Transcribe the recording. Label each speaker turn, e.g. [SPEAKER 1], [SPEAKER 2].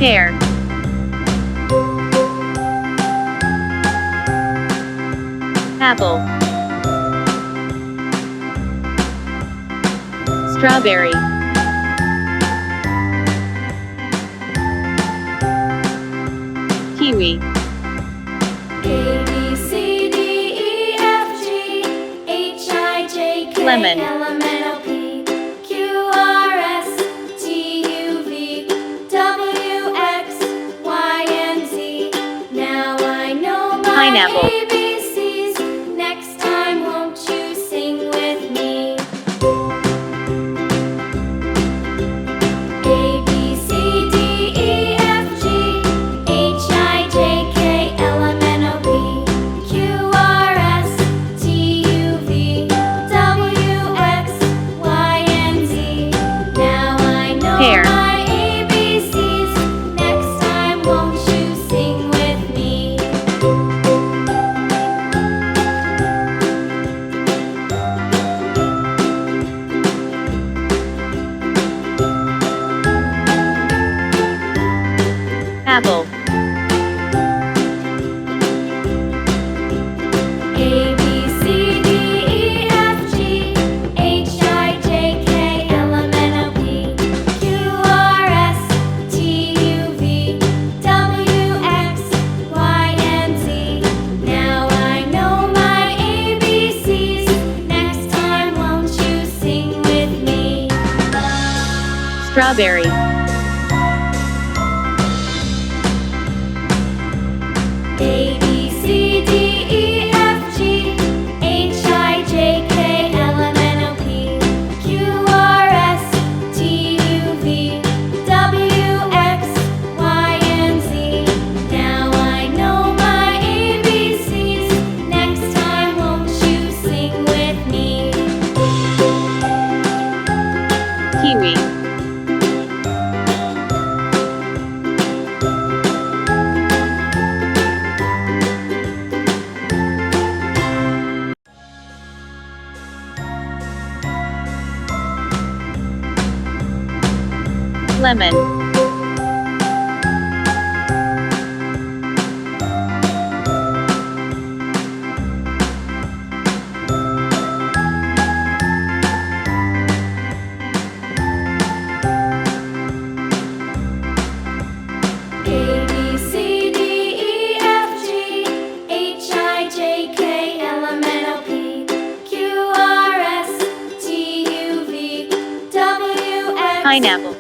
[SPEAKER 1] pear, apple, strawberry, kiwi,
[SPEAKER 2] A, B, C, D, E, F, G, H, I, J, K,
[SPEAKER 1] lemon,
[SPEAKER 2] L, M, N, O, P, Q, R, S, T, U, V, W, X, Y, and Z. Now I know my
[SPEAKER 1] pineapple,
[SPEAKER 2] ABCs. Next time, won't you sing with me? A, B, C, D, E, F, G, H, I, J, K, L, M, N, O, P, Q, R, S, T, U, V, W, X, Y, and Z. Now I know
[SPEAKER 1] pear,
[SPEAKER 2] my ABCs. Next time, won't you sing with me?
[SPEAKER 1] apple,
[SPEAKER 2] A, B, C, D, E, F, G, H, I, J, K, L, M, N, O, P, Q, R, S, T, U, V, W, X, Y, and Z. Now I know my ABCs. Next time, won't you sing with me?
[SPEAKER 1] strawberry,
[SPEAKER 2] A, B, C, D, E, F, G, H, I, J, K, L, M, N, O, P, Q, R, S, T, U, V, W, X, Y, and Z. Now I know my ABCs. Next time, won't you sing with me?
[SPEAKER 1] kiwi, lemon,
[SPEAKER 2] A, B, C, D, E, F, G, H, I, J, K, L, M, N, O, P, Q, R, S, T, U, V, W, X,
[SPEAKER 1] pineapple,